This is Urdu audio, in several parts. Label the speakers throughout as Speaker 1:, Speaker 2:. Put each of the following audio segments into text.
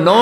Speaker 1: 9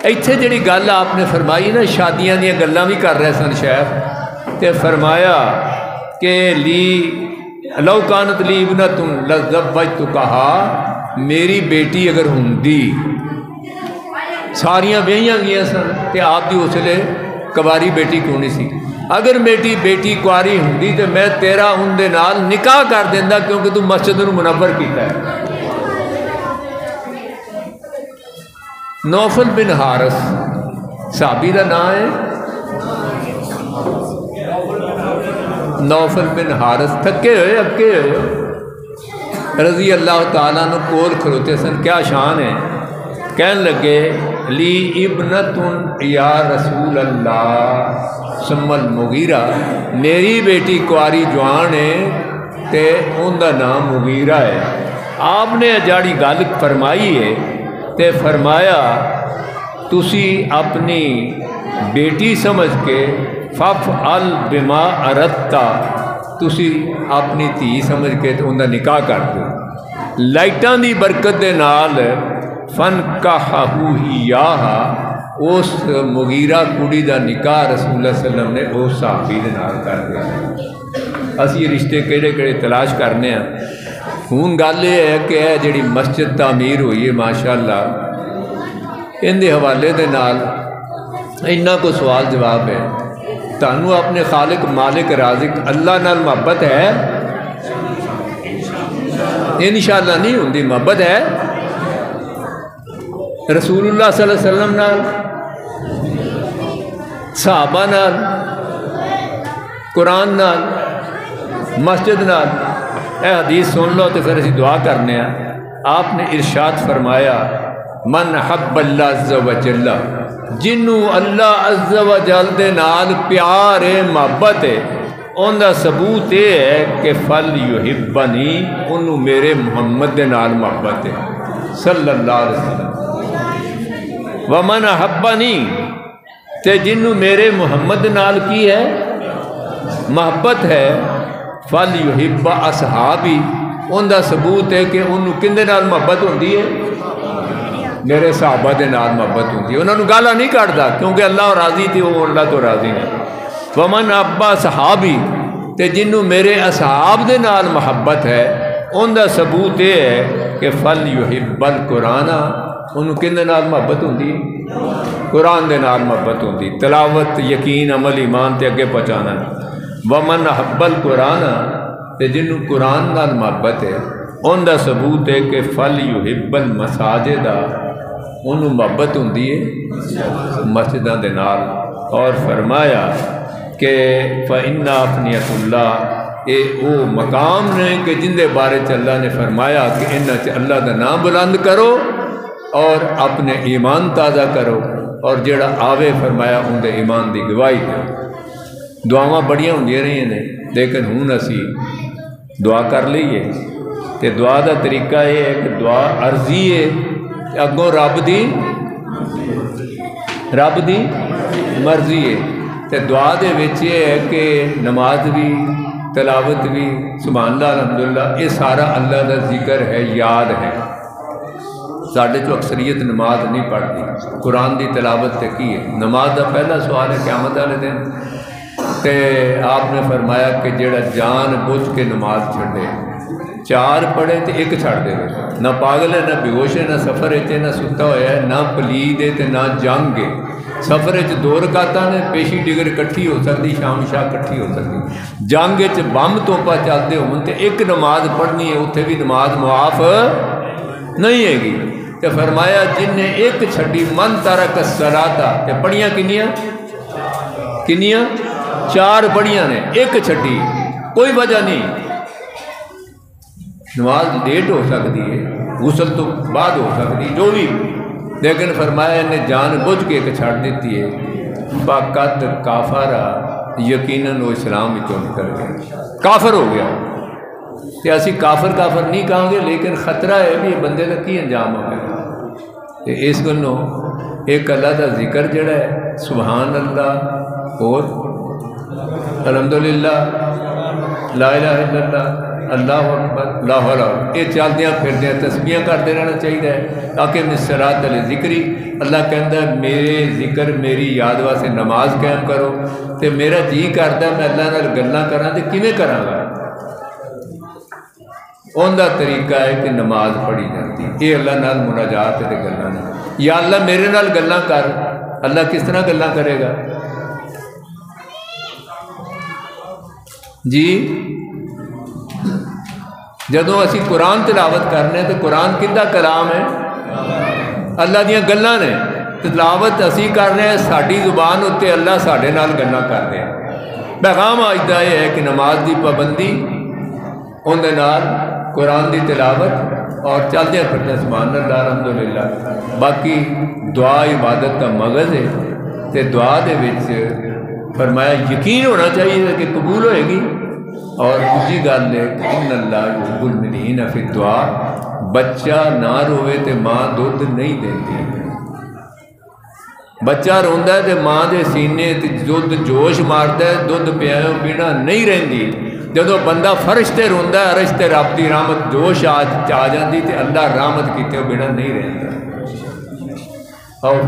Speaker 1: ਇੱਥੇ ਜਿਹੜੀ ਗੱਲ آپ نے فرمائی نا شادیاں دیا گلاں بھی کر رہے سن شاید تے فرمایا کہ لی لو کانت لی ابنۃ لزوجتکہا میری بیٹی اگر ہوندی ساریاں بیاہیاں گیا سن تے آپ دی اس لیے کباری بیٹی کیوں نہیں سی اگر میری بیٹی کواری ہوندی تے میں تیرا ان دے نال نکاح کر دیندا کیونکہ تو مسجد منور کیتا ہے نوفل بن حارث صحابی کا نام ہے نوفل بن حارث تھکے ہوئے اکے ہوئے رضی اللہ تعالیٰ نے کول کھلوتے سن کیا شان ہے کہنے لگے لی ابنۃ یا رسول اللہ ثم المغیرہ میری بیٹی کواری جوان ہے تے ان دا نام مغیرہ ہے آپ نے جاڑی گل فرمائی ہے تے فرمایا تسی اپنی بیٹی سمجھ کے فافعل بما اردتا تسی اپنی دھی سمجھ کے ان کا نکاح کر دو لائٹاں دی برکت دے نال فنکحہو ایہا اس مغیرہ کڑی دا نکاح رسول اللہ صلی اللہ علیہ وسلم نے اس صحابی دے نال کر دیا اسی رشتے کیڑے کیڑے تلاش کرنے ہیں ہوں گل یہ ہے کہ یہ جڑی مسجد تعمیر ہوئی ہے ماشاءاللہ ان دے حوالے دے نال اتنا کو سوال جواب ہے تانوں اپنے خالق مالک رازق اللہ نال محبت ہے انشاءاللہ نہیں ہوندی محبت ہے رسول اللہ صلی اللہ علیہ وسلم نال صحابہ نال قرآن نال مسجد نال اے حدیث سن لو تو پھر اسی دعا کرنے ہیں آپ نے ارشاد فرمایا من حب اللہ عز و جل جنوں اللہ عز و جل دے نال پیار ہے محبت ہے ان دا ثبوت یہ ہے کہ فل یحبنی انہوں میرے محمد دے نال محبت ہے صلی اللہ علیہ وسلم ومن حبنی تے جنوں میرے محمد نال کی ہے محبت ہے فل یحب اصحابی ان دا ثبوت ہے کہ انہوں کندے نال محبت ہوندی ہے میرے صحابہ دے نال محبت ہوندی ہے انہوں نے گالا نہیں کٹدا کیونکہ اللہ راضی تھی وہ اللہ تو راضی نہیں ومن ابا صحابی تے جنوں میرے اصحاب دے نال محبت ہے ان دا ثبوت یہ ہے کہ فل یحب القرآن انہوں کندے نال محبت ہوندی قرآن دے نال محبت ہوندی تلاوت یقین عمل ایمان تے اگے پہنچانا ومن حب القرآن تے جنوں قرآن نال محبت ہے ان دا ثبوت ہے کہ فل یحب المساجد انہوں محبت ہوندی ہے مسجداں دے نال اور فرمایا کہ فإن أفنية اللہ اے او مقام نے کہ جن دے بارے چ اللہ نے فرمایا کہ انہاں چ اللہ دا نام بلند کرو اور اپنے ایمان تازہ کرو اور جڑا آوے فرمایا ان دے ایمان دی گواہی دو دعاواں بڑیاں ہوندیاں رہی ہیں لیکن ہوں اسی دعا کر لئیے تے دعا دا طریقہ یہ ہے کہ دعا عرضی ہے اگوں رب دی مرضی ہے تے دعا دے وچ یہ ہے کہ نماز بھی تلاوت بھی سبحان اللہ الحمدللہ یہ سارا اللہ دا ذکر ہے یاد ہے ساڑھے جو اکثریت نماز نہیں پڑھتی قرآن دی تلاوت تے کی ہے نماز دا پہلا سوال ہے قیامت والے دن تے آپ نے فرمایا کہ جڑا جان بوجھ کے نماز چھڑے 4 پڑھے تے 1 چھڑ دے نہ پاگل ہے نہ بیہوش ہے نہ سفر ہے نہ ستا ہوا ہے نہ پلید ہے نہ جنگ ہے سفر 2 رکعتاں نے پیشی ڈگر کٹھی ہو سکتی شام شاہ کٹھی ہو سکتی جنگ بم توپا چلتے ہون تے 1 نماز پڑھنی ہے اتنے بھی نماز معاف نہیں ہے گی تے فرمایا جن نے 1 چھڑی من ترک الصلاۃ تے پڑھیاں کنیاں 4 پڑھیاں نے 1 چھڑی کوئی وجہ نہیں نماز لیٹ ہو سکتی ہے غسل تو بعد ہو سکتی جو بھی لیکن فرمایا نے جان بوجھ کے 1 چھڑ دیتی ہے فقط کافرہ یقیناً وہ اسلام ہی تو نکل گیا کافر ہو گیا کہ اسی کافر نہیں کہیں گے لیکن خطرہ ہے بھی بندے کا کی انجام ہو گیا کہ اس گلوں ایک اللہ کا ذکر جڑا ہے سبحان اللہ اور الحمدللہ لا الہ الا اللہ اللہ اکبر لا حول یہ چلدیاں پھردیاں تسبیحاں کرتے رہنا چاہیے تاکہ مسرات علی ذکری اللہ کہندا میرے ذکر میری یاد واسطے نماز قائم کرو تے میرا جی کردا میں اللہ نال گلاں کراں تے کیویں کراں گا ان کا طریقہ ہے کہ نماز پڑھی جاتی یہ اللہ نال مناجات تے گلاں نے یا اللہ میرے نال گلاں کر اللہ کس طرح گلاں کرے گا جی جدوں اسی قرآن تلاوت کرنے تو قرآن کدا کلام ہے اللہ دیاں گلاں نے تلاوت اسی کر رہے ہیں ساری زبان اتنے اللہ ساڈے نال گلاں کر رہے ہیں پیغام اج دا یہ ہے کہ نماز دی پابندی ان دے نال قرآن دی تلاوت اور چلدے پھرتے سبحان اللہ الحمدللہ باقی دعا عبادت کا مغز ہے تے دعا دے وچ فرمایا یقین ہونا چاہیے کہ قبول ہوئے گی اور دوسری گل ہے کہ ان اللہ یحب المنین فی الدعا بچہ نہ روے تے ماں دودھ نہیں دیتی بچہ روندا ہے تے ماں دے سینے تے دودھ جوش ماردا ہے دودھ پیاؤ بنا نہیں رہندی جدو بندہ فرش تے روندا ہے عرش تے رب دی رحمت جوش آ جاندی تے اللہ رحمت کیتے بنا نہیں رہندا اور